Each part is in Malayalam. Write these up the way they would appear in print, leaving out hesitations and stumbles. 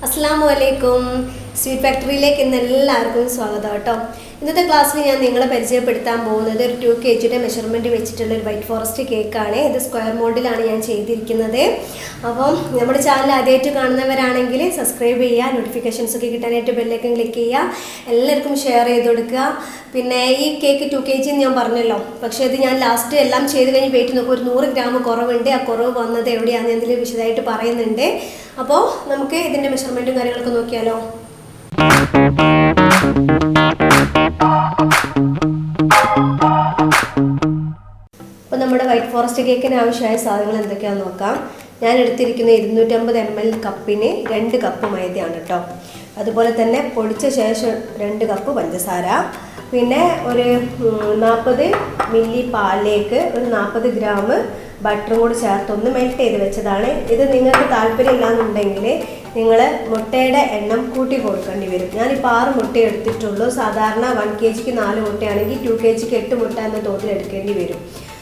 അസ്സലാമു അലൈക്കും. സ്വീറ്റ് ഫാക്ടറിയിലേക്ക് ഇന്ന് എല്ലാവർക്കും സ്വാഗതം കേട്ടോ. ഇന്നത്തെ ക്ലാസ്സിൽ ഞാൻ നിങ്ങളെ പരിചയപ്പെടുത്താൻ പോകുന്നത് ഒരു 2 kg മെഷർമെൻറ്റ് വെച്ചിട്ടുള്ള ഒരു വൈറ്റ് ഫോറസ്റ്റ് കേക്കാണ്. ഇത് സ്ക്വയർ മോഡിലാണ് ഞാൻ ചെയ്തിരിക്കുന്നത്. അപ്പം നമ്മുടെ ചാനൽ ആദ്യമായിട്ട് കാണുന്നവരാണെങ്കിൽ സബ്സ്ക്രൈബ് ചെയ്യുക, നോട്ടിഫിക്കേഷൻസ് ഒക്കെ കിട്ടാനായിട്ട് ബെല്ലൈക്കൺ ക്ലിക്ക് ചെയ്യുക, എല്ലാവർക്കും ഷെയർ ചെയ്ത് കൊടുക്കുക. പിന്നെ ഈ കേക്ക് 2 kg എന്ന് ഞാൻ പറഞ്ഞല്ലോ, പക്ഷേ ഇത് ഞാൻ ലാസ്റ്റ് എല്ലാം ചെയ്ത് കഴിഞ്ഞ് വെയിറ്റ് നോക്കും, ഒരു 100 ഗ്രാം കുറവുണ്ട്. ആ കുറവ് വന്നത് എവിടെയാണെന്ന് ഇതിൽ വിശദമായിട്ട് പറയുന്നുണ്ട്. അപ്പോൾ നമുക്ക് ഇതിൻ്റെ മെഷർമെൻറ്റും കാര്യങ്ങളൊക്കെ നോക്കിയാലോ. അപ്പോൾ നമ്മുടെ വൈറ്റ് ഫോറസ്റ്റ് കേക്കിന് ആവശ്യമായ സാധനങ്ങൾ എന്തൊക്കെയാണെന്ന് നോക്കാം. ഞാൻ എടുത്തിരിക്കുന്ന 250 ml കപ്പിന് 2 കപ്പ് മൈദയാണ് കേട്ടോ. അതുപോലെ തന്നെ പൊടിച്ച ശേഷം 2 കപ്പ് പഞ്ചസാര, പിന്നെ ഒരു 40 മില്ലി പാലിലേക്ക് ഒരു 40 ഗ്രാം ബട്ടറും കൂടി ചേർത്ത് ഒന്ന് മെൽറ്റ് ചെയ്ത് വെച്ചതാണ്. ഇത് നിങ്ങൾക്ക് താല്പര്യമില്ലാന്നുണ്ടെങ്കിൽ നിങ്ങൾ മുട്ടയുടെ എണ്ണം കൂട്ടി കൊടുക്കേണ്ടി വരും. ഞാനിപ്പോൾ 6 മുട്ട എടുത്തിട്ടുള്ളൂ. സാധാരണ 1 kgക്ക് 4 മുട്ടയാണെങ്കിൽ 2 kgക്ക് 8 മുട്ട എന്ന തോതിൽ എടുക്കേണ്ടി വരും.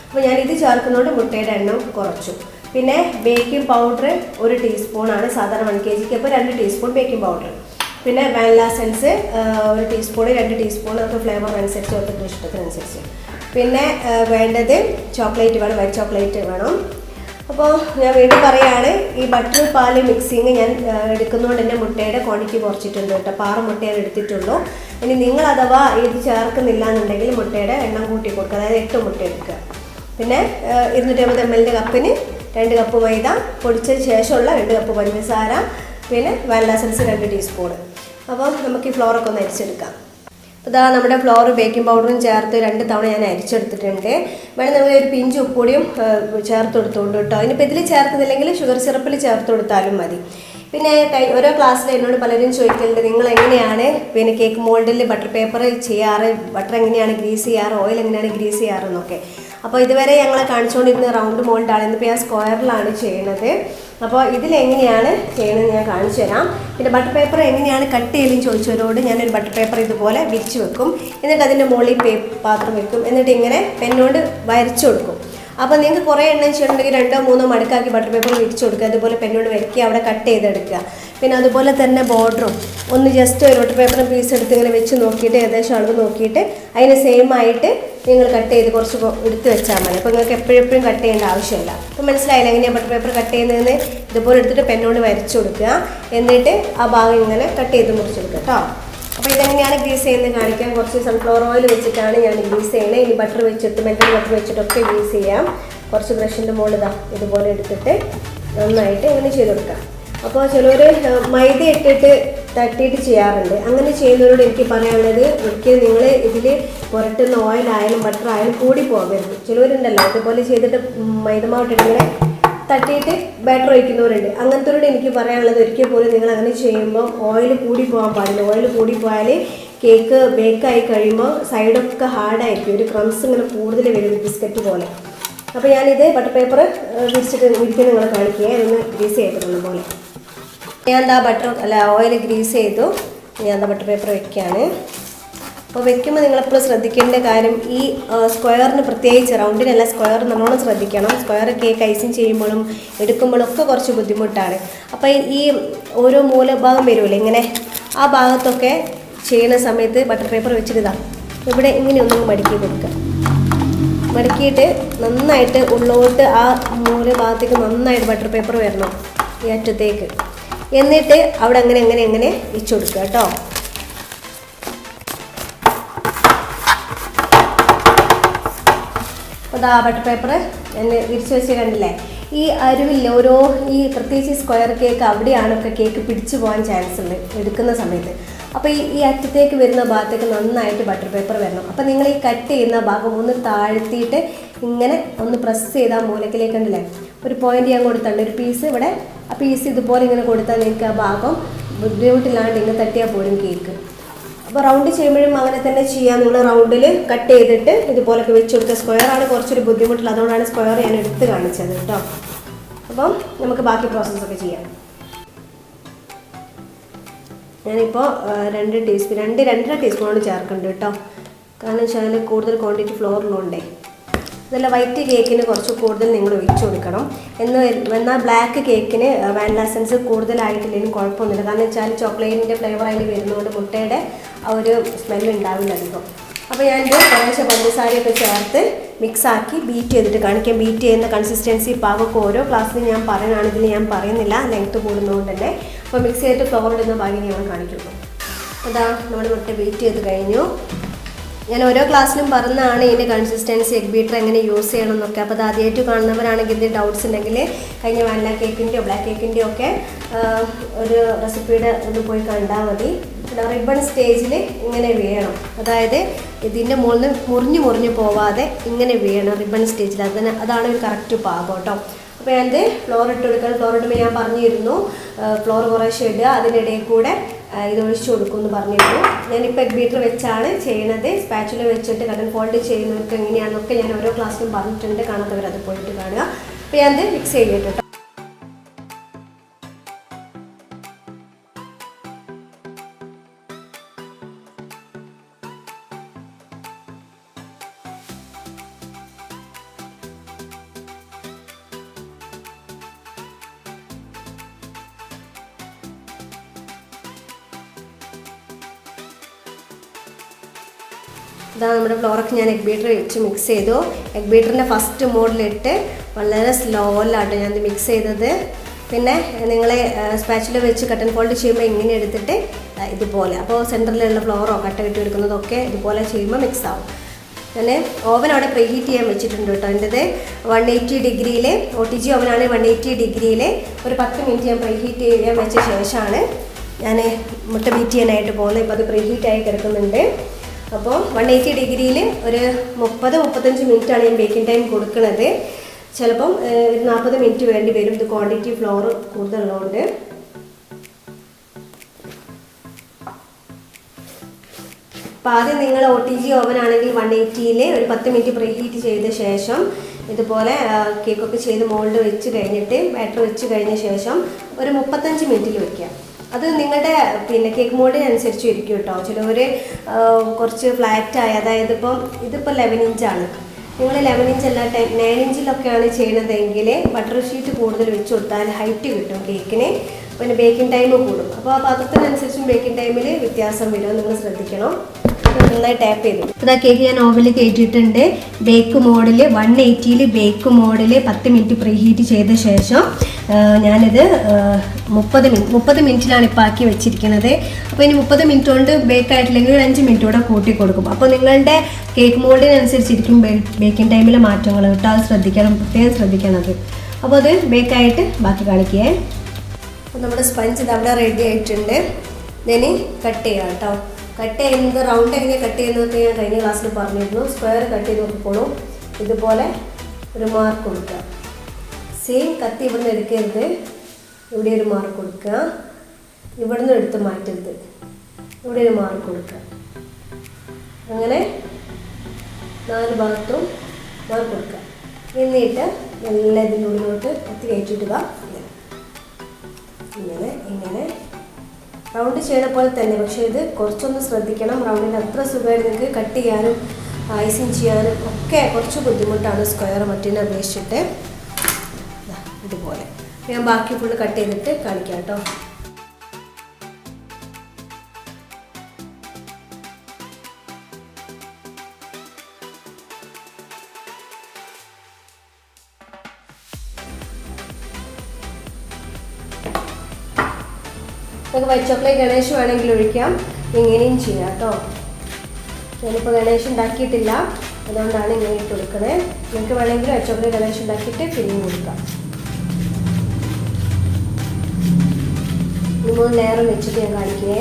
അപ്പോൾ ഞാനിത് ചേർക്കുന്നതുകൊണ്ട് മുട്ടയുടെ എണ്ണം കുറച്ചു. പിന്നെ ബേക്കിംഗ് പൗഡർ 1 ടീസ്പൂണാണ് സാധാരണ 1 kgക്ക്, അപ്പോൾ 2 ടീസ്പൂൺ ബേക്കിംഗ് പൗഡർ. പിന്നെ വാനില എസൻസ് 1 ടീസ്പൂൺ 2 ടീസ്പൂൺ ഒക്കെ ഫ്ലേവർ അനുസരിച്ച് ഓരോരുത്തരുടെ ഇഷ്ടത്തിനനുസരിച്ച്. പിന്നെ വേണ്ടത് ചോക്ലേറ്റ് വേണം, വൈറ്റ് ചോക്ലേറ്റ് വേണം. അപ്പോൾ ഞാൻ വീണ്ടും പറയുകയാണ്, ഈ ബട്ടർ പാല് മിക്സിങ് ഞാൻ എടുക്കുന്നതുകൊണ്ട് തന്നെ മുട്ടയുടെ ക്വാണ്ടിറ്റി കുറച്ചിട്ടുണ്ട് കേട്ടോ. 6 മുട്ടയാണ് എടുത്തിട്ടുള്ളൂ. ഇനി നിങ്ങൾ അഥവാ ഇത് ചേർക്കുന്നില്ല എന്നുണ്ടെങ്കിൽ മുട്ടയുടെ എണ്ണം കൂട്ടി കൊടുക്കുക, അതായത് 8 മുട്ട എടുക്കുക. പിന്നെ 250 ml കപ്പിന് 2 കപ്പ് മൈദ, പൊടിച്ചതിന് ശേഷമുള്ള 2 കപ്പ് പഞ്ചസാര, പിന്നെ വാനില എസൻസ് 2 ടീസ്പൂൺ. അപ്പോൾ നമുക്ക് ഈ ഫ്ലോറൊക്കെ ഒന്ന് അരിച്ചെടുക്കാം. അപ്പോൾ ഇതാ നമ്മുടെ ഫ്ലോർ ബേക്കിംഗ് പൗഡറും ചേർത്ത് 2 തവണ ഞാൻ അരിച്ചെടുത്തിട്ടുണ്ട്. വേണമെങ്കിൽ നമ്മൾ ഒരു പിഞ്ച് ഉപ്പുപൊടിയും ചേർത്ത് കൊടുത്തുകൊണ്ട് കേട്ടോ. ഇനിയിപ്പോൾ ഇതിൽ ചേർക്കുന്നില്ലെങ്കിൽ ഷുഗർ സിറപ്പിൽ ചേർത്ത് കൊടുത്താലും മതി. പിന്നെ ഓരോ ക്ലാസ്സിൽ എന്നോട് പലരും ചോദിക്കലുണ്ട്, നിങ്ങൾ എങ്ങനെയാണ് പിന്നെ കേക്ക് മോൾഡിൽ ബട്ടർ പേപ്പർ ചെയ്യാറ്, ബട്ടർ എങ്ങനെയാണ് ഗ്രീസ് ചെയ്യാറ്, ഓയിൽ എങ്ങനെയാണ് ഗ്രീസ് ചെയ്യാറെന്നൊക്കെ. അപ്പോൾ ഇതുവരെ ഞങ്ങളെ കാണിച്ചുകൊണ്ടിരുന്ന റൗണ്ട് മോൾഡാണ്. ഇന്നിപ്പോൾ ഞാൻ സ്ക്വയറിലാണ് ചെയ്യുന്നത്. അപ്പോൾ ഇതിലെങ്ങനെയാണ് ചെയ്യുന്നത് ഞാൻ കാണിച്ചു തരാം. പിന്നെ ബട്ടർ പേപ്പർ എങ്ങനെയാണ് കട്ട് ചെയ്യലും ചോദിച്ചവരോട് ഞാനൊരു ബട്ടർ പേപ്പർ ഇതുപോലെ വിരിച്ച് വെക്കും, എന്നിട്ട് അതിൻ്റെ മുകളിൽ പാത്രം വെക്കും, എന്നിട്ട് ഇങ്ങനെ പെന്നോണ്ട് വരച്ചു കൊടുക്കും. അപ്പോൾ നിങ്ങൾക്ക് കുറേ എണ്ണം ചെയ്യണമെങ്കിൽ 2 or 3 മടക്കാക്കി ബട്ടർ പേപ്പർ വിരിച്ച് കൊടുക്കുക, അതുപോലെ പെന്നോട് വരയ്ക്കുക, അവിടെ കട്ട് ചെയ്തെടുക്കുക. പിന്നെ അതുപോലെ തന്നെ ബോർഡറും ഒന്ന് ജസ്റ്റ് ഒരു ബട്ടർ പേപ്പറും പീസ് എടുത്ത് ഇങ്ങനെ വെച്ച് നോക്കിയിട്ട് ഏകദേശം അളവ് നോക്കിയിട്ട് അതിന് സെയിം ആയിട്ട് നിങ്ങൾ കട്ട് ചെയ്ത് കുറച്ച് എടുത്ത് വെച്ചാൽ മതി. അപ്പോൾ നിങ്ങൾക്ക് എപ്പോഴും കട്ട് ചെയ്യേണ്ട ആവശ്യമില്ല. അപ്പോൾ മനസ്സിലായില്ല എങ്ങനെയാണ് ബട്ടർ പേപ്പർ കട്ട് ചെയ്യുന്നതെന്ന്. ഇതുപോലെ എടുത്തിട്ട് പെന്നോട് വരച്ച് കൊടുക്കുക, എന്നിട്ട് ആ ഭാഗം ഇങ്ങനെ കട്ട് ചെയ്ത് മുറിച്ചെടുക്കുക കേട്ടോ. അപ്പോൾ ഇതെങ്ങനെയാണ് ഗ്രീസ് ചെയ്യുന്നത് കാണിക്കാൻ. കുറച്ച് സൺഫ്ലവർ ഓയിൽ വെച്ചിട്ടാണ് ഞാൻ ഗ്രീസ് ചെയ്യുന്നത്. ഇനി ബട്ടർ വെച്ചിട്ട് മെൽറ്റഡ് ബട്ടർ വെച്ചിട്ടൊക്കെ ഗ്രീസ് ചെയ്യാം. കുറച്ച് ബ്രഷിൻ്റെ മുകളിൽ ഇതുപോലെ എടുത്തിട്ട് നന്നായിട്ട് ഇങ്ങനെ ചെയ്ത് കൊടുക്കാം. അപ്പോൾ ചിലർ മൈദ ഇട്ടിട്ട് തട്ടിയിട്ട് ചെയ്യാറുണ്ട്. അങ്ങനെ ചെയ്യുന്നവരോട് എനിക്ക് പറയാനുള്ളത്, ഒരിക്കലും നിങ്ങൾ ഇതിൽ പുരട്ടുന്ന ഓയിലായാലും ബട്ടർ ആയാലും കൂടി പോകരുത്. ചിലവരുണ്ടല്ലോ ഇതുപോലെ ചെയ്തിട്ട് മൈദമാവിട്ടിട്ട് ഇങ്ങനെ തട്ടിയിട്ട് ബാറ്റർ ഒഴിക്കുന്നവരുണ്ട്. അങ്ങനത്തെവരോട് എനിക്ക് പറയാനുള്ളത്, ഒരിക്കൽ പോലും നിങ്ങൾ അങ്ങനെ ചെയ്യുമ്പോൾ ഓയിൽ കൂടി പോകാൻ പാടില്ല. ഓയിൽ കൂടി പോയാൽ കേക്ക് ബേക്കായി കഴിയുമ്പോൾ സൈഡൊക്കെ ഹാർഡായിരിക്കും, ഒരു ക്രംസ് ഇങ്ങനെ കൂടുതൽ വരും ബിസ്ക്കറ്റ് പോലെ. അപ്പോൾ ഞാനിത് ബട്ടർ പേപ്പർ വിരിച്ചിട്ട് വിരിക്കാൻ നിങ്ങൾ കാണിക്കുക, ഒന്ന് ഗ്രീസ് ചെയ്തിട്ടുള്ള പോലെ. ഞാൻ എന്താ ഓയിൽ ഗ്രീസ് ചെയ്തു. ഞാൻ എന്താ ബട്ടർ പേപ്പർ വെക്കുകയാണ്. അപ്പോൾ വെക്കുമ്പോൾ നിങ്ങളെപ്പോഴും ശ്രദ്ധിക്കേണ്ട കാര്യം, ഈ സ്ക്വയറിന് പ്രത്യേകിച്ച്, റൗണ്ടിനല്ല സ്ക്വയർ നല്ലോണം ശ്രദ്ധിക്കണം. സ്ക്വയർ കേക്ക് ഐസിങ് ചെയ്യുമ്പോഴും എടുക്കുമ്പോഴും ഒക്കെ കുറച്ച് ബുദ്ധിമുട്ടാണ്. അപ്പോൾ ഈ ഓരോ മൂലഭാഗം വരുമല്ലോ ഇങ്ങനെ, ആ ഭാഗത്തൊക്കെ ചെയ്യുന്ന സമയത്ത് ബട്ടർ പേപ്പർ വെച്ചിട്ട് ഇവിടെ ഇങ്ങനെ ഒന്നും മടക്കി കൊടുക്കുക. മടക്കിയിട്ട് നന്നായിട്ട് ഉള്ളോട്ട് ആ മൂലഭാഗത്തേക്ക് നന്നായിട്ട് ബട്ടർ പേപ്പർ വരണം ഈ അറ്റത്തേക്ക്. എന്നിട്ട് അവിടെ അങ്ങനെ വെച്ച് കൊടുക്കുക കേട്ടോ. അപ്പോൾ ആ ബട്ടർ പേപ്പർ എന്നെ വിരിച്ച് വെച്ച് കണ്ടില്ലേ. ഈ അരുവില്ല ഓരോ ഈ പ്രത്യേകിച്ച് സ്ക്വയർ കേക്ക് അവിടെയാണൊക്കെ കേക്ക് പിടിച്ചു പോകാൻ ചാൻസ് ഉണ്ട് എടുക്കുന്ന സമയത്ത്. അപ്പോൾ ഈ അറ്റത്തേക്ക് വരുന്ന ഭാഗത്തേക്ക് നന്നായിട്ട് ബട്ടർ പേപ്പർ വരണം. അപ്പോൾ നിങ്ങൾ ഈ കട്ട് ചെയ്യുന്ന ഭാഗം ഒന്ന് താഴ്ത്തിയിട്ട് ഇങ്ങനെ ഒന്ന് പ്രസ് ചെയ്താൽ മൂലക്കിലേക്ക് ഉണ്ടല്ലേ ഒരു പോയിന്റ് ഞാൻ കൊടുത്തിട്ടുണ്ട്, ഒരു പീസ് ഇവിടെ. ആ പീസ് ഇതുപോലെ ഇങ്ങനെ കൊടുത്താൽ നിങ്ങൾക്ക് ആ ഭാഗം ബുദ്ധിമുട്ടില്ലാണ്ട് ഇങ്ങനെ തട്ടിയാൽ പോലും കേക്ക്. അപ്പോൾ റൗണ്ട് ചെയ്യുമ്പോഴും അങ്ങനെ തന്നെ ചെയ്യാം. നിങ്ങൾ റൗണ്ടിൽ കട്ട് ചെയ്തിട്ട് ഇതുപോലൊക്കെ വെച്ച് കൊടുക്കുക. സ്ക്വയറാണ് കുറച്ചൊരു ബുദ്ധിമുട്ടില്ല, അതുകൊണ്ടാണ് സ്ക്വയർ ഞാൻ എടുത്ത് കാണിച്ചത് കേട്ടോ. അപ്പം നമുക്ക് ബാക്കി പ്രോസസ്സൊക്കെ ചെയ്യാം. ഞാനിപ്പോൾ 2 ടീസ്പൂൺ 2-2.5 ടീസ്പൂണോട് ചേർക്കുന്നുണ്ട് കേട്ടോ. കാരണം വെച്ചാൽ കൂടുതൽ ക്വാണ്ടിറ്റി ഫ്ലോറിലുണ്ടേ. അതുപോലെ വൈറ്റ് കേക്കിന് കുറച്ച് കൂടുതൽ നിങ്ങൾ ഒഴിച്ചു കൊടുക്കണം. എന്നാൽ ബ്ലാക്ക് കേക്കിന് വാനില എസൻസ് കൂടുതലായിട്ടില്ലെങ്കിലും കുഴപ്പമൊന്നുമില്ല. കാരണം വെച്ചാൽ ചോക്ലേറ്റിൻ്റെ ഫ്ലേവർ അതിൽ വരുന്നതുകൊണ്ട് മുട്ടയുടെ ആ ഒരു സ്മെല്ല് ഉണ്ടാവില്ല അധികം. അപ്പോൾ ഞാനിത് കുറേശ്ശെ പഞ്ചസാരയൊക്കെ ചേർത്ത് മിക്സാക്കി ബീറ്റ് ചെയ്തിട്ട് കാണിക്കാം. ബീറ്റ് ചെയ്യുന്ന കൺസിസ്റ്റൻസി പാകമൊക്കെ ഓരോ ക്ലാസ്സിൽ ഞാൻ പറയുകയാണ്, ഇതിൽ ഞാൻ പറയുന്നില്ല ലെങ്ത്ത് കൂടുന്നതുകൊണ്ട് തന്നെ. അപ്പോൾ മിക്സ് ചെയ്തിട്ട് ഫ്ലോർ ഇടുന്ന ഭാഗം ഞാൻ കാണിക്കുന്നു. അതാ നമ്മൾ മുട്ട ബീറ്റ് ചെയ്ത് കഴിഞ്ഞു. ഞാൻ ഓരോ ക്ലാസ്സിലും പറഞ്ഞതാണ് ഇതിൻ്റെ കൺസിസ്റ്റൻസി, എഗ് ബീറ്റർ എങ്ങനെ യൂസ് ചെയ്യണം എന്നൊക്കെ. അപ്പോൾ അത് ആദ്യമായിട്ട് കാണുന്നവരാണെങ്കിൽ ഇതിൻ്റെ ഡൗട്ട്സ് ഉണ്ടെങ്കിൽ കഴിഞ്ഞ വാനില കേക്കിൻ്റെയോ ബ്ലാക്ക് കേക്കിൻ്റെയോ ഒക്കെ ഒരു റെസിപ്പിയുടെ ഒന്ന് പോയി കണ്ടാൽ മതി. റിബൺ സ്റ്റേജിൽ ഇങ്ങനെ വീഴണം, അതായത് ഇതിൻ്റെ മുകളിൽ മുറിഞ്ഞു പോവാതെ ഇങ്ങനെ വീഴണം റിബൺ സ്റ്റേജിൽ. അതാണ് ഒരു കറക്റ്റ് പാകം കേട്ടോ. അപ്പോൾ ഞാനിത് ഫ്ലോർ ഇട്ട് കൊടുക്കണം. ഫ്ലോർ ഇടുമ്പോൾ ഞാൻ പറഞ്ഞിരുന്നു ഫ്ലോർ കുറേശ്ശെ ഇടുക, അതിനിടയിൽ കൂടെ ഇത് ഒഴിച്ചു കൊടുക്കുമെന്ന് പറഞ്ഞിരുന്നു. ഞാനിപ്പോൾ എഗ് ബീറ്റർ വെച്ചാണ് ചെയ്യണത്. സ്പാച്ചുല വെച്ചിട്ട് കട്ടൻ ഫോൾഡ് ചെയ്യുന്നവർക്ക് എങ്ങനെയാണെന്നൊക്കെ ഞാൻ ഓരോ ക്ലാസ്സിലും പറഞ്ഞിട്ടുണ്ട്, കാണാത്തവരത് പോയിട്ട് കാണുക. അപ്പോൾ ഞാനത് മിക്സ് ചെയ്തിട്ട് കേട്ടോ. ഇതാ നമ്മുടെ ഫ്ലോറൊക്കെ ഞാൻ എഗ് ബീറ്റർ വെച്ച് മിക്സ് ചെയ്തു. എഗ് ബീറ്ററിൻ്റെ ഫസ്റ്റ് മോഡിലിട്ട് വളരെ സ്ലോയിലാട്ടോ ഞാനത് മിക്സ് ചെയ്തത്. പിന്നെ നിങ്ങൾ സ്പാച്ചുല വെച്ച് കട്ടൻ ഫോൾഡ് ചെയ്യുമ്പോൾ ഇങ്ങനെ എടുത്തിട്ട് ഇതുപോലെ, അപ്പോൾ സെൻറ്ററിലുള്ള ഫ്ലോറോ കട്ട കെട്ടി എടുക്കുന്നതൊക്കെ ഇതുപോലെ ചെയ്യുമ്പോൾ മിക്സ് ആവും. ഞാൻ ഓവൻ അവിടെ പ്രീ ഹീറ്റ് ചെയ്യാൻ വെച്ചിട്ടുണ്ട് കേട്ടോ. എൻ്റെത് 180 ഡിഗ്രിയിൽ OTG ഓവനാണ്. 180 ഡിഗ്രിയിൽ ഒരു 10 മിനിറ്റ് ഞാൻ പ്രീ ഹീറ്റ് ചെയ്യാൻ വെച്ച ശേഷമാണ് ഞാൻ മുട്ട ബീറ്റ് ചെയ്യാനായിട്ട് പോകുന്നത്. ഇപ്പോൾ അത് പ്രീ ഹീറ്റായി കിടക്കുന്നുണ്ട്. അപ്പോൾ 180 ഡിഗ്രിയിൽ ഒരു 30-35 മിനിറ്റാണ് ഞാൻ ബേക്കിംഗ് ടൈം കൊടുക്കുന്നത്. ചിലപ്പം 40 മിനിറ്റ് വേണ്ടി വരും, ഇത് ക്വാണ്ടിറ്റി ഫ്ലോർ കൂടുതലുള്ളതുകൊണ്ട്. അപ്പോൾ ആദ്യം നിങ്ങൾ OTG ഓവൻ ആണെങ്കിൽ 180യിൽ ഒരു 10 മിനിറ്റ് പ്രീ ഹീറ്റ് ചെയ്ത ശേഷം ഇതുപോലെ കേക്കൊക്കെ ചെയ്ത് മോൾഡ് വെച്ച് കഴിഞ്ഞിട്ട് ബാറ്റർ വെച്ച് കഴിഞ്ഞ ശേഷം ഒരു 35 മിനിറ്റിൽ വയ്ക്കുക. അത് നിങ്ങളുടെ കേക്ക് മോൾഡിനനുസരിച്ച് ഇരിക്കും കേട്ടോ. ചിലവർ കുറച്ച് ഫ്ലാറ്റായ, അതായത് ഇതിപ്പോൾ 11 ഇഞ്ചാണ്, നിങ്ങൾ 11 ഇഞ്ചല്ല 9 ഇഞ്ചിലൊക്കെയാണ് ചെയ്യണതെങ്കിൽ ബട്ടർ ഷീറ്റ് കൂടുതൽ വെച്ച് കൊടുത്താൽ ഹൈറ്റ് കിട്ടും കേക്കിന്, പിന്നെ ബേക്കിംഗ് ടൈം കൂടും. അപ്പോൾ ആ പാത്രത്തിനനുസരിച്ചും ബേക്കിംഗ് ടൈമിൽ വ്യത്യാസം വരും, നിങ്ങൾ ശ്രദ്ധിക്കണം. നന്നായി ടാപ്പ് ചെയ്തു. ഇതാ കേക്ക് ഞാൻ ഓവനിൽ കയറ്റിയിട്ടുണ്ട്. ബേക്ക് മോഡിൽ 180യിൽ ബേക്ക് മോഡിൽ 10 മിനിറ്റ് പ്രീ ഹീറ്റ് ചെയ്ത ശേഷം ഞാനിത് 30 മിനിറ്റിലാണ് ഇപ്പോൾ ആക്കി വെച്ചിരിക്കുന്നത്. അപ്പോൾ ഇനി 30 മിനിറ്റ് കൊണ്ട് ബേക്ക് ആയിട്ടില്ലെങ്കിൽ ഒരു 5 മിനിറ്റ് കൂടെ കൂട്ടി കൊടുക്കും. അപ്പോൾ നിങ്ങളുടെ കേക്ക് മോഡിനനുസരിച്ചിരിക്കും ബേക്കിംഗ് ടൈമിലെ മാറ്റങ്ങൾ കേട്ടോ. അത് ശ്രദ്ധിക്കണം, പ്രത്യേകം ശ്രദ്ധിക്കണത്. അപ്പോൾ അത് ബേക്കായിട്ട് ബാക്കി കാണിക്കേ. അപ്പോൾ നമ്മുടെ സ്പഞ്ച് ഇത് അവിടെ റെഡി ആയിട്ടുണ്ട്. ഇതിന് കട്ട് ചെയ്യാം കേട്ടോ. കട്ട് ചെയ്യുന്നത് റൗണ്ട് എങ്ങനെ കട്ട് ചെയ്യുന്നതൊക്കെ ഞാൻ കഴിഞ്ഞ ക്ലാസ്സിൽ പറഞ്ഞിരുന്നു. സ്ക്വയർ കട്ട് ചെയ്ത് നോക്കിക്കോളും. ഇതുപോലെ ഒരു മാർക്ക് കൊടുക്കുക. സെയിം കത്തി ഇവിടുന്ന് എടുക്കരുത്, ഇവിടെ ഒരു മാർക്ക് കൊടുക്കുക. ഇവിടുന്ന് എടുത്ത് മാറ്റരുത്, ഇവിടെ ഒരു മാർക്ക് കൊടുക്കുക. അങ്ങനെ 4 ഭാഗത്തും മാർക്ക് കൊടുക്കുക. എന്നിട്ട് എല്ലാ ഇതിൻ്റെ ഉള്ളിലോട്ട് കത്തി കയറ്റിയിടുക. ഇങ്ങനെ ഇങ്ങനെ റൗണ്ട് ചെയ്യണ പോലെ തന്നെ, പക്ഷേ ഇത് കുറച്ചൊന്ന് ശ്രദ്ധിക്കണം. റൗണ്ടിൻ്റെ അത്ര സുഖമായിട്ട് നിങ്ങൾക്ക് കട്ട് ചെയ്യാനും ഐസിങ് ചെയ്യാനും ഒക്കെ കുറച്ച് ബുദ്ധിമുട്ടാണ് സ്ക്വയർ മറ്റിനെ അപേക്ഷിച്ചിട്ട്. ഇതുപോലെ ഞാൻ ബാക്കി ഫുള്ള് കട്ട് ചെയ്തിട്ട് കാണിക്കാം കേട്ടോ. നമുക്ക് വൈറ്റ് ചോക്ലേറ്റ് ഗണേഷ് വേണമെങ്കിൽ ഒഴിക്കാം, ഇങ്ങനെയും ചെയ്യാം കേട്ടോ. ഞാനിപ്പോൾ ഗണേഷ് ഉണ്ടാക്കിയിട്ടില്ല, അതുകൊണ്ടാണ് ഇങ്ങനെ ഇട്ട് കൊടുക്കുന്നത്. നിങ്ങൾക്ക് വേണമെങ്കിൽ വൈറ്റ് ചോക്ലേറ്റ് ഗണേഷ് ഉണ്ടാക്കിയിട്ട് ഫില്ലിങ് കൊടുക്കാം. 3 ലെയർ വെച്ചിട്ട് ഞാൻ കാണിക്കേ.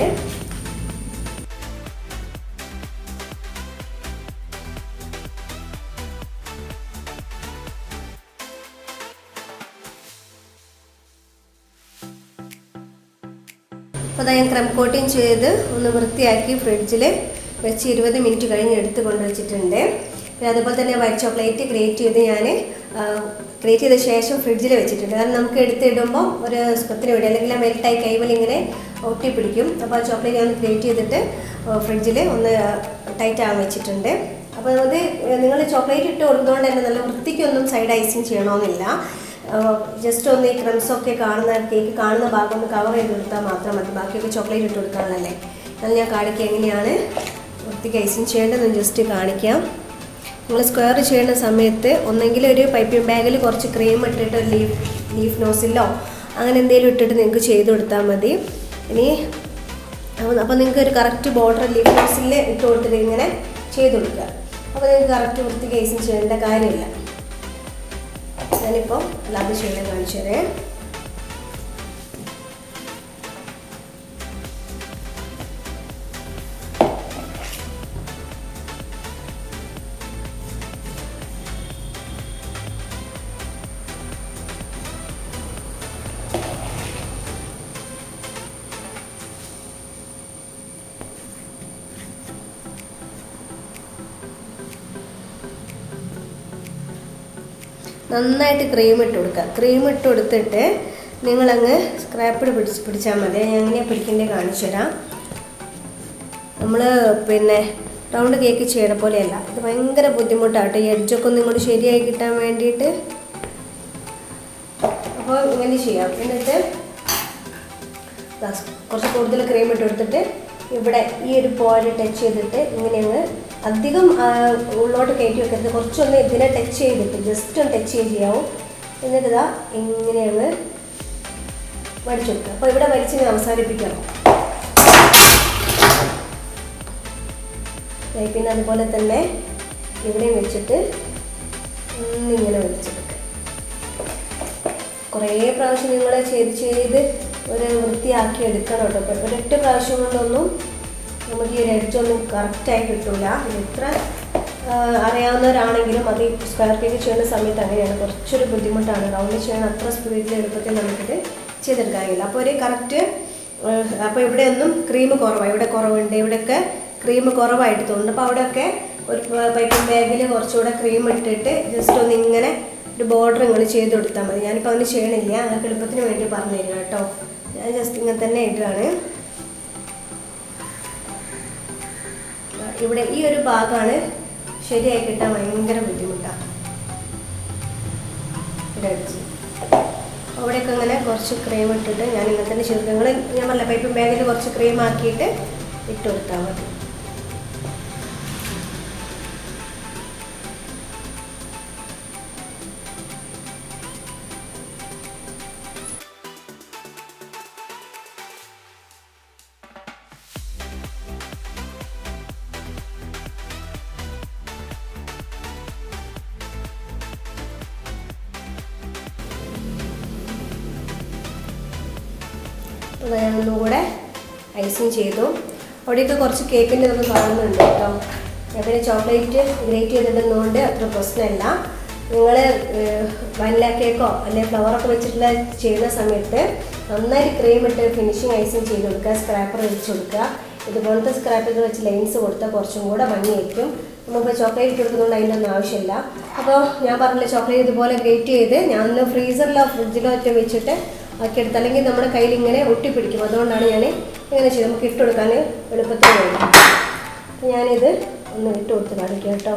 അപ്പോൾ അത് ഞാൻ ക്രം കോട്ടിങ് ചെയ്ത് ഒന്ന് വൃത്തിയാക്കി ഫ്രിഡ്ജിൽ വെച്ച് 20 മിനിറ്റ് കഴിഞ്ഞ് എടുത്ത് കൊണ്ടുവച്ചിട്ടുണ്ട്. പിന്നെ അതുപോലെ തന്നെ വൈറ്റ് ചോക്ലേറ്റ് ഗ്രേറ്റ് ചെയ്ത ശേഷം ഫ്രിഡ്ജിൽ വെച്ചിട്ടുണ്ട്. കാരണം നമുക്ക് എടുത്തിടുമ്പോൾ ഒരു സ്പത്തിന് വേണ്ടി അല്ലെങ്കിൽ മെൽട്ടായി കൈവൽ ഇങ്ങനെ ഒട്ടി പിടിക്കും. അപ്പോൾ ആ ചോക്ലേറ്റ് ഞാൻ ഗ്രേറ്റ് ചെയ്തിട്ട് ഫ്രിഡ്ജിൽ ഒന്ന് ടൈറ്റ് ആകാൻ വെച്ചിട്ടുണ്ട്. അപ്പോൾ അത് നിങ്ങൾ ചോക്ലേറ്റ് ഇട്ട് കൊടുക്കുന്നതുകൊണ്ട് തന്നെ നല്ല വൃത്തിക്കൊന്നും സൈഡ് ഐസിങ് ചെയ്യണമെന്നില്ല. ജസ്റ്റ് ഒന്ന് ഈ ക്രംസൊക്കെ കാണുന്ന കേക്ക് കാണുന്ന ഭാഗം ഒന്ന് കവർ ചെയ്ത് കൊടുത്താൽ മാത്രം മതി. ബാക്കിയൊക്കെ ചോക്ലേറ്റ് ഇട്ട് കൊടുക്കാനുള്ളല്ലേ. അത് ഞാൻ കാണിക്കാം എങ്ങനെയാണ് വൃത്തിക്ക് ഐസിങ് ചെയ്യേണ്ടതെന്ന് ജസ്റ്റ് കാണിക്കാം. നിങ്ങൾ സ്ക്വയർ ചെയ്യുന്ന സമയത്ത് ഒന്നെങ്കിൽ ഒരു പൈപ്പിംഗ് ബാഗിൽ കുറച്ച് ക്രീം ഇട്ടിട്ട് ലീഫ് നോസിലോ അങ്ങനെ എന്തെങ്കിലും ഇട്ടിട്ട് നിങ്ങൾക്ക് ചെയ്ത് കൊടുത്താൽ മതി. ഇനി അപ്പോൾ നിങ്ങൾക്ക് ഒരു കറക്റ്റ് ബോർഡർ ലീഫ് നോസിൽ ഇട്ട് കൊടുത്തിട്ട് ഇങ്ങനെ ചെയ്ത് കൊടുക്കുക. അപ്പോൾ നിങ്ങൾക്ക് കറക്റ്റ് വൃത്തിക്ക് ഐസിങ് ചെയ്യേണ്ട കാര്യമില്ല. ഞാനിപ്പോൾ അല്ലാതെ ചെയ്യാൻ കാണിച്ചു തരാം. നന്നായിട്ട് ക്രീം ഇട്ട് കൊടുക്കുക. ക്രീം ഇട്ട് കൊടുത്തിട്ട് നിങ്ങളങ്ങ് സ്ക്രാപ്പിൽ പിടിച്ചാൽ മതി. ഞാൻ എങ്ങനെയാണ് പിടിക്കേണ്ടത് കാണിച്ചു തരാം. നമ്മൾ പിന്നെ റൗണ്ട് കേക്ക് ചെയ്യണ പോലെയല്ല, ഇത് ഭയങ്കര ബുദ്ധിമുട്ടാട്ടോ ഈ എഡ്ജൊക്കെ ഒന്നും ഇങ്ങോട്ട് ശരിയായി കിട്ടാൻ വേണ്ടിയിട്ട്. അപ്പോൾ ഇങ്ങനെ ചെയ്യാം. എന്നിട്ട് കുറച്ച് കൂടുതൽ ക്രീം ഇട്ട് കൊടുത്തിട്ട് ഇവിടെ ഈ ഒരു പോയിന്റ് ടച്ച് ചെയ്തിട്ട് ഇങ്ങനെ അങ്ങ് അധികം ഉള്ളോട്ട് കയറ്റി വെക്കരുത്. കുറച്ചൊന്ന് ഇതിനെ ടച്ച് ചെയ്തിട്ട് ജസ്റ്റ് ഒന്ന് ടച്ച് ചെയ്യാവും. എന്നിട്ട് ഇതാ ഇങ്ങനെയാണ് വടിച്ചു കൊടുക്കുക. അപ്പോൾ ഇവിടെ വലിച്ചിങ്ങനെ അവസാനിപ്പിക്കണം. പിന്നെ അതുപോലെ തന്നെ ഇവിടെയും വെച്ചിട്ട് ഇങ്ങനെ വലിച്ചെടുക്കുക. കുറേ പ്രാവശ്യം നിങ്ങൾ ചെയ്ത് ഒരു വൃത്തിയാക്കി എടുക്കണം കേട്ടോ. അപ്പോൾ ഒരൊറ്റ പ്രാവശ്യം കൊണ്ടൊന്നും നമുക്ക് ഈ ഒരു എഡ്ജൊന്നും കറക്റ്റായി കിട്ടില്ല. എത്ര അറിയാവുന്നവരാണെങ്കിലും അത് സ്ക്വയർ കേക്ക് ചെയ്യുന്ന സമയത്ത് അങ്ങനെയാണ്, കുറച്ചൊരു ബുദ്ധിമുട്ടാണ്. റൗണ്ട് ചെയ്യാൻ അത്ര സ്പീഡിൽ എളുപ്പത്തിൽ നമുക്കിത് ചെയ്തെടുക്കാൻ കഴിയില്ല. അപ്പോൾ ഒരു കറക്റ്റ് അപ്പോൾ ഇവിടെ ഒന്നും ക്രീം കുറവാണ്, ഇവിടെ കുറവുണ്ട്, ഇവിടെയൊക്കെ ക്രീം കുറവായിട്ട് തോന്നുന്നു. അപ്പോൾ അവിടെയൊക്കെ ഒരു പൈപ്പിംഗ് ബാഗിൽ കുറച്ചുകൂടെ ക്രീം ഇട്ടിട്ട് ജസ്റ്റ് ഒന്ന് ഇങ്ങനെ ഒരു ബോർഡർ ഇങ്ങനെ ചെയ്ത് കൊടുത്താൽ മതി. ഞാനിപ്പോൾ അങ്ങനെ ചെയ്യണില്ല, അങ്ങനെ എളുപ്പത്തിന് വേണ്ടി പറഞ്ഞു തരിക കേട്ടോ. ഞാൻ ജസ്റ്റ് ഇങ്ങനെ തന്നെ ഇടുകയാണ്. ഇവിടെ ഈ ഒരു ഭാഗമാണ് ശരിയായി കിട്ടാൻ ഭയങ്കര ബുദ്ധിമുട്ടാണ്. അവിടെയൊക്കെ ഇങ്ങനെ കുറച്ച് ക്രീം ഇട്ടിട്ട് ഞാൻ ഇങ്ങനെ തന്നെ ചെയ്തു. ഞാൻ പറഞ്ഞ പൈപ്പിംഗ് ബാഗിൽ കുറച്ച് ക്രീം ആക്കിയിട്ട് ഇട്ട് കൊടുത്താൽ മതി. ഞാൻ ഒന്നുകൂടെ ഐസിങ് ചെയ്തു. അവിടെയൊക്കെ കുറച്ച് കേക്കിൻ്റെ ഇതൊക്കെ കാണുന്നുണ്ട് കേട്ടോ. പിന്നെ ചോക്ലേറ്റ് ഗ്രേറ്റ് ചെയ്തിടുന്നതുകൊണ്ട് അത്ര പ്രശ്നമില്ല. നിങ്ങൾ വനില കേക്കോ അല്ലെങ്കിൽ ഫ്ലവറൊക്കെ വെച്ചിട്ടുള്ള ചെയ്യുന്ന സമയത്ത് നന്നായിട്ട് ക്രീം ഇട്ട് ഫിനിഷിങ് ഐസിങ് ചെയ്ത് കൊടുക്കുക. സ്ക്രാപ്പർ വെച്ച് കൊടുക്കുക. ഇതുപോലത്തെ സ്ക്രാപ്പർ വെച്ച് ലൈൻസ് കൊടുത്താൽ കുറച്ചും കൂടെ ഭംഗിയായിരിക്കും. നമ്മളിപ്പോൾ ചോക്ലേറ്റ് കൊടുക്കുന്നതുകൊണ്ട് അതിൻ്റെ ഒന്നും ആവശ്യമില്ല. അപ്പോൾ ഞാൻ പറഞ്ഞില്ല, ചോക്ലേറ്റ് ഇതുപോലെ ഗ്രേറ്റ് ചെയ്ത് ഞാൻ ഫ്രീസറിലോ ഫ്രിഡ്ജിലോ ഒറ്റ വെച്ചിട്ട് ആക്കിയെടുത്ത്, അല്ലെങ്കിൽ നമ്മുടെ കയ്യിൽ ഇങ്ങനെ ഒട്ടിപ്പിടിക്കും. അതുകൊണ്ടാണ് ഞാൻ ഇങ്ങനെ ചെയ്ത് നമുക്ക് ഇട്ട് കൊടുക്കാൻ എളുപ്പത്തിന് വേണ്ടി. അപ്പോൾ ഞാനിത് ഒന്ന് ഇട്ട് കൊടുത്ത് കാണിക്കാം കേട്ടോ.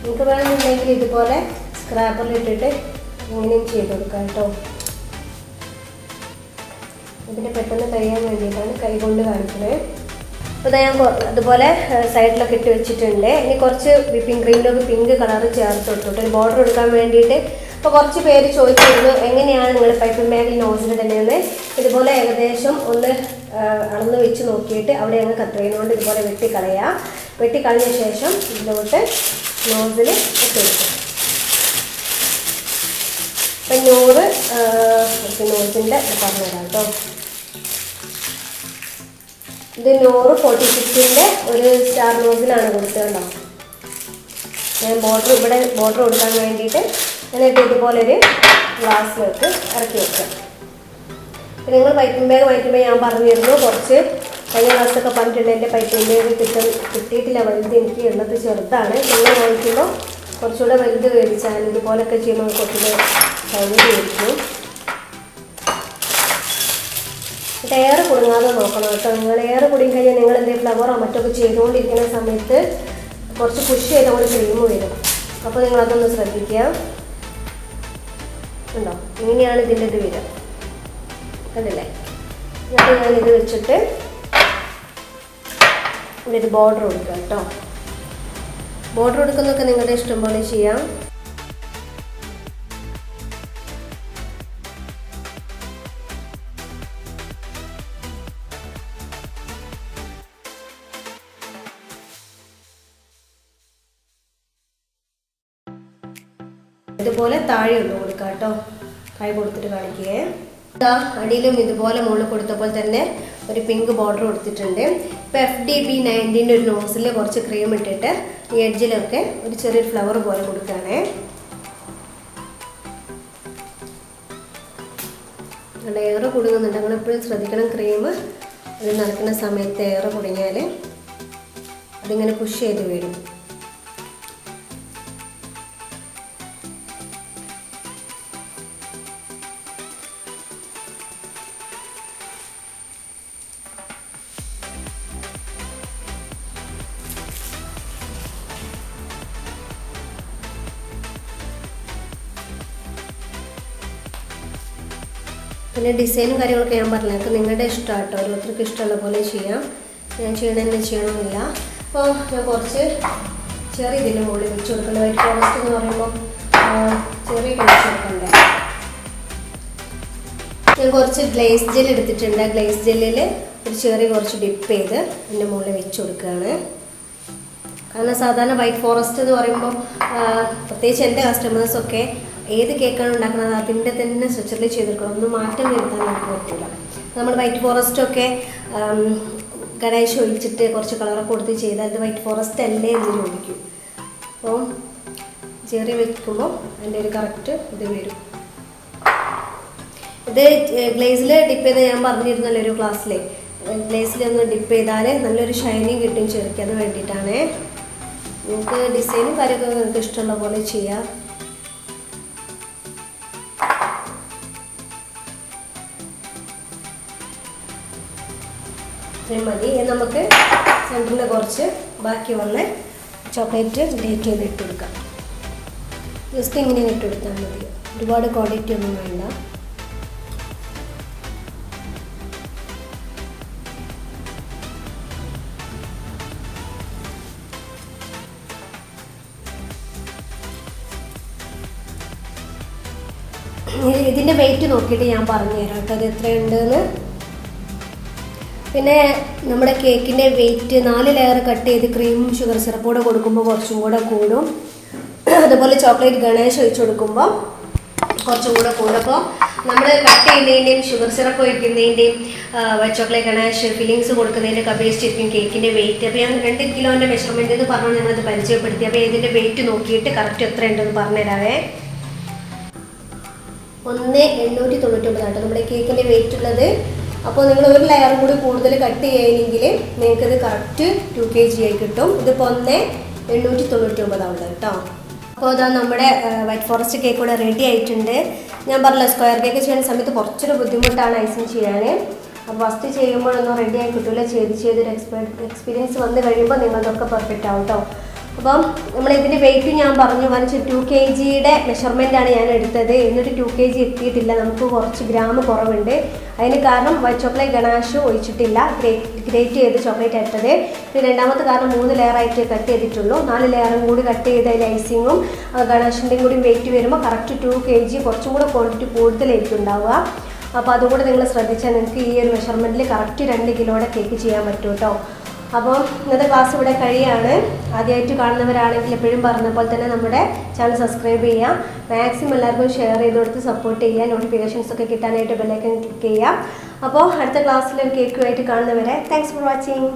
നിങ്ങൾക്ക് വേണമെന്നുണ്ടെങ്കിൽ ഇതുപോലെ സ്ക്രാപ്പറിലിട്ടിട്ട് ഇങ്ങനെയും ചെയ്ത് കൊടുക്കാം കേട്ടോ. ഇതിന് പെട്ടെന്ന് കഴിയാൻ വേണ്ടിയിട്ടാണ് കൈ കൊണ്ട് കാണിക്കുന്നത്. അപ്പോൾ ഞാൻ അതുപോലെ സൈഡിലൊക്കെ ഇട്ട് വെച്ചിട്ടുണ്ട്. ഇനി കുറച്ച് വിപ്പിംഗ് ക്രീമിലൊക്കെ പിങ്ക് കളർ ചേർത്ത് കൊടുത്തിട്ട് ഒരു ബോർഡർ എടുക്കാൻ വേണ്ടിയിട്ട്. അപ്പോൾ കുറച്ച് പേര് ചോദിച്ചിരുന്നു എങ്ങനെയാണ് നിങ്ങൾ പൈപ്പിംഗ് ബാഗിൽ നോസിൽ തന്നെയെന്ന്. ഇതുപോലെ ഏകദേശം ഒന്ന് അളന്ന് വെച്ച് നോക്കിയിട്ട് അവിടെ അങ്ങ് കത്രികകൊണ്ട് ഇതുപോലെ വെട്ടിക്കളയുക. വെട്ടിക്കളഞ്ഞ ശേഷം ഇതിലോട്ട് നോസിൽ ഇട്ടെടുക്കും. അപ്പം നോസിൻ്റെ പറഞ്ഞുതരാം കേട്ടോ. ഇത് 100 46ൻ്റെ ഒരു സ്റ്റാർ നോസിലാണ് കൊടുത്തതുണ്ടോ. ഞാൻ ഇവിടെ ബോർഡർ കൊടുക്കാൻ വേണ്ടിയിട്ട് എന്നിട്ട് ഇതുപോലൊരു ഗ്ലാസ്സിലേക്ക് ഇറക്കി വെക്കാം. നിങ്ങൾ പൈപ്പിംഗ് ബാഗ് ഞാൻ പറഞ്ഞിരുന്നു, കുറച്ച് കഴിഞ്ഞ ക്ലാസ്സൊക്കെ പറഞ്ഞിട്ടുണ്ട് എൻ്റെ പൈപ്പിംഗ് ബാഗ് കിട്ടിയിട്ടില്ല, വലുത് എനിക്ക് ഉള്ളത് ചെറുതാണ്. നിങ്ങൾ വാങ്ങിക്കുമ്പോൾ കുറച്ചുകൂടെ വലുത് മേടിച്ചാൽ ഇതുപോലൊക്കെ ചെയ്യുമ്പോൾ കുറച്ചുകൂടെ സൗകര്യമായിരിക്കും. എയർ കുടുങ്ങാതെ നോക്കണം കേട്ടോ. നിങ്ങൾ എയർ കുടുങ്ങി കഴിഞ്ഞാൽ നിങ്ങൾ എന്തെങ്കിലും ഫ്ലവറോ മറ്റൊക്കെ ചെയ്തുകൊണ്ടിരിക്കുന്ന സമയത്ത് കുറച്ച് പുഷ് ചെയ്തുകൊണ്ട് ക്രീം വരും. അപ്പോൾ നിങ്ങളതൊന്ന് ശ്രദ്ധിക്കുക. ഉണ്ടോ, ഇങ്ങനെയാണ് ഇതിൻ്റെ ഇത് വരിക, കണ്ടില്ലേ? എന്നിട്ട് ഞാനിത് വെച്ചിട്ട് ഇവിടെ ഒരു ബോർഡർ കൊടുക്കുക കേട്ടോ. ബോർഡർ കൊടുക്കുന്നതൊക്കെ നിങ്ങളുടെ ഇഷ്ടം പോലെ ചെയ്യാം. ഇതുപോലെ താഴെ ഒന്ന് കൊടുക്കാം കേട്ടോ. താഴെ കൊടുത്തിട്ട് കാണിക്കുകയെ. അടിയിലും ഇതുപോലെ മുകളിൽ കൊടുത്തപ്പോൾ തന്നെ ഒരു പിങ്ക് ബോർഡർ കൊടുത്തിട്ടുണ്ട്. ഇപ്പോൾ FDB90 ഒരു നോസിൽ കുറച്ച് ക്രീം ഇട്ടിട്ട് ഈ എഡ്ജിലൊക്കെ ഒരു ചെറിയൊരു ഫ്ലവർ പോലെ കൊടുക്കുകയാണേ. എയർ കുടുങ്ങുന്നുണ്ട്, നിങ്ങളെപ്പോഴും ശ്രദ്ധിക്കണം. ക്രീം അത് നടക്കുന്ന സമയത്ത് എയർ കുടുങ്ങിയാൽ അതിങ്ങനെ പുഷ് ചെയ്ത് വരും. പിന്നെ ഡിസൈനും കാര്യങ്ങളൊക്കെ ഞാൻ പറഞ്ഞില്ല, അതൊക്കെ നിങ്ങളുടെ ഇഷ്ടമാണ് കേട്ടോ. ഓരോരുത്തർക്ക് ഇഷ്ടമുള്ള പോലെ ചെയ്യാം. ഞാൻ ചെയ്യണമെന്ന് ചെയ്യണമെന്നില്ല. അപ്പോൾ ഞാൻ കുറച്ച് ചെറിയ ഇതിൻ്റെ മുകളിൽ വെച്ച് കൊടുക്കണ്ട. വൈറ്റ് ഫോറസ്റ്റ് എന്ന് പറയുമ്പോൾ ചെറിയ വെച്ച് കൊടുക്കണ്ടേ. ഞാൻ കുറച്ച് ഗ്ലേസ് ജെൽ എടുത്തിട്ടുണ്ട്. ഗ്ലേസ് ജെല്ലിൽ ഒരു ചെറിയ കുറച്ച് ഡിപ്പ് ചെയ്ത് അതിൻ്റെ മുകളിൽ വെച്ച് കൊടുക്കുകയാണ്. കാരണം സാധാരണ വൈറ്റ് ഫോറസ്റ്റ് എന്ന് പറയുമ്പോൾ പ്രത്യേകിച്ച് എൻ്റെ കസ്റ്റമേഴ്സൊക്കെ ഏത് കേക്കാണ് ഉണ്ടാക്കുന്നത് അതിൻ്റെ തന്നെ സ്ട്രക്ചറിൽ ചെയ്തെടുക്കണം. ഒന്നും മാറ്റം വരുത്താൻ നമുക്ക് പറ്റില്ല. നമ്മൾ വൈറ്റ് ഫോറസ്റ്റൊക്കെ ഗണേശ് ഒഴിച്ചിട്ട് കുറച്ച് കളറൊക്കെ കൊടുത്ത് ചെയ്താൽ അത് വൈറ്റ് ഫോറസ്റ്റ് അല്ലേ എന്ന് ചോദിക്കും. അപ്പോൾ ചെറിയ വെക്കുമ്പോൾ അതിൻ്റെ ഒരു കറക്റ്റ് ഇത് വരും. ഇത് ഗ്ലേസിൽ ഡിപ്പ് ചെയ്ത് ഞാൻ പറഞ്ഞിരുന്നല്ലോ ഒരു ക്ലാസ്സിൽ. ഗ്ലേസിലൊന്ന് ഡിപ്പ് ചെയ്താൽ നല്ലൊരു ഷൈനിങ് കിട്ടും ചെറുക്കി. അത് വേണ്ടിയിട്ടാണ്. നിങ്ങൾക്ക് ഡിസൈനും കാര്യമൊക്കെ നിങ്ങൾക്ക് ഇഷ്ടമുള്ള പോലെ ചെയ്യാം. മതി. നമുക്ക് സെൻറ്ററിൽ കുറച്ച് ബാക്കി വന്ന ചോക്ലേറ്റ് ഗ്രേറ്റ് ചെയ്ത് ഇട്ട് കൊടുക്കാം. ജസ്റ്റ് ഇങ്ങനെ ഇട്ട് കൊടുത്താൽ മതി, ഒരുപാട് ക്വാണ്ടിറ്റി ഒന്നും വേണ്ട. ഇതിൻ്റെ വെയിറ്റ് നോക്കിയിട്ട് ഞാൻ പറഞ്ഞുതരാം കേട്ടോ അത് എത്രയുണ്ടെന്ന്. പിന്നെ നമ്മുടെ കേക്കിൻ്റെ വെയിറ്റ് 4 ലെയർ കട്ട് ചെയ്ത് ക്രീമും ഷുഗർ സിറപ്പോടെ കൊടുക്കുമ്പോൾ കുറച്ചും കൂടെ കൂടും. അതുപോലെ ചോക്ലേറ്റ് ഗണേശ് ഒഴിച്ച് കൊടുക്കുമ്പോൾ കുറച്ചും കൂടെ കൂടും. അപ്പോൾ നമ്മൾ കട്ട് ചെയ്യുന്നതിൻ്റെയും ഷുഗർ സിറപ്പ് ഒഴിക്കുന്നതിൻ്റെയും ചോക്ലേറ്റ് ഗണേശ് ഫില്ലിങ്സ് കൊടുക്കുന്നതിൻ്റെ ഒക്കെ അപേക്ഷിച്ചിരിക്കും കേക്കിൻ്റെ വെയിറ്റ്. അപ്പോൾ ഞാൻ 2 കിലോൻ്റെ മെഷർമെൻറ്റ് എന്ന് പറഞ്ഞാൽ ഞങ്ങളത് പരിചയപ്പെടുത്തി. അപ്പോൾ ഇതിൻ്റെ വെയിറ്റ് നോക്കിയിട്ട് കറക്റ്റ് എത്ര ഉണ്ടെന്ന് പറഞ്ഞുതരാവേ. 1,899 ആട്ടോ നമ്മുടെ കേക്കിൻ്റെ വെയിറ്റ് ഉള്ളത്. അപ്പോൾ നിങ്ങൾ ഒരു ലെയർ കൂടി കൂടുതൽ കട്ട് ചെയ്യുകയാണെങ്കിൽ നിങ്ങൾക്കത് കറക്റ്റ് 2 kg ആയി കിട്ടും. ഇതിപ്പോൾ 1,899 ആവുള്ളത് കേട്ടോ. അപ്പോൾ അതാ നമ്മുടെ വൈറ്റ് ഫോറസ്റ്റ് കേക്ക് കൂടെ റെഡി ആയിട്ടുണ്ട്. ഞാൻ പറഞ്ഞില്ല സ്ക്വയർ കേക്ക് ചെയ്യുന്ന സമയത്ത് കുറച്ചൊരു ബുദ്ധിമുട്ടാണ് ഐസിങ് ചെയ്യാൻ. അപ്പോൾ ഫസ്റ്റ് ചെയ്യുമ്പോഴൊന്നും റെഡി ആയി കിട്ടില്ല. ചെയ്തൊരു എക്സ്പീരിയൻസ് വന്നു കഴിയുമ്പോൾ നിങ്ങളതൊക്കെ പെർഫെക്റ്റ് ആവും കേട്ടോ. അപ്പം നമ്മളിതിൻ്റെ വെയിറ്റ് ഞാൻ പറഞ്ഞു 2 kgയുടെ മെഷർമെൻറ്റാണ് ഞാൻ എടുത്തത്. എന്നിട്ട് 2 kg എത്തിയിട്ടില്ല, നമുക്ക് കുറച്ച് ഗ്രാം കുറവുണ്ട്. അതിന് കാരണം വൈറ്റ് ചോക്ലേറ്റ് ഗണാഷ് ഒഴിച്ചിട്ടില്ല, ഗ്രേറ്റ് ചെയ്ത് ചോക്ലേറ്റ് ഇട്ടത്. പിന്നെ രണ്ടാമത്തെ കാരണം 3 ലെയറായിട്ട് കട്ട് ചെയ്തിട്ടുള്ളൂ. 4 ലെയറും കൂടി കട്ട് ചെയ്ത് അതിൽ ഐസിങ്ങും ഗണാഷിൻ്റെയും കൂടി വെയിറ്റ് വരുമ്പോൾ കറക്റ്റ് 2 kg കുറച്ചും കൂടെ ക്വാണ്ടിറ്റി കൂടുതലായിരിക്കും ഉണ്ടാവുക. അപ്പോൾ അതുകൂടെ നിങ്ങൾ ശ്രദ്ധിച്ചാൽ നിങ്ങൾക്ക് ഈ ഒരു മെഷർമെൻറ്റിൽ കറക്റ്റ് 2 കിലോയുടെ കേക്ക് ചെയ്യാൻ പറ്റും കേട്ടോ. അപ്പോൾ ഇന്നത്തെ ക്ലാസ് ഇവിടെ കഴിയാണ്. ആദ്യമായിട്ട് കാണുന്നവരാണെങ്കിൽ എപ്പോഴും പറഞ്ഞ പോലെ തന്നെ നമ്മുടെ ചാനൽ സബ്സ്ക്രൈബ് ചെയ്യാം. മാക്സിമം എല്ലാവർക്കും ഷെയർ ചെയ്ത് കൊടുത്ത് സപ്പോർട്ട് ചെയ്യുക. നോട്ടിഫിക്കേഷൻസ് ഒക്കെ കിട്ടാനായിട്ട് ബെല്ലൈക്കൺ ക്ലിക്ക് ചെയ്യാം. അപ്പോൾ അടുത്ത ക്ലാസ്സിൽ ഒരു കേക്കുമായിട്ട് കാണുന്നവരെ താങ്ക്സ് ഫോർ വാച്ചിങ്.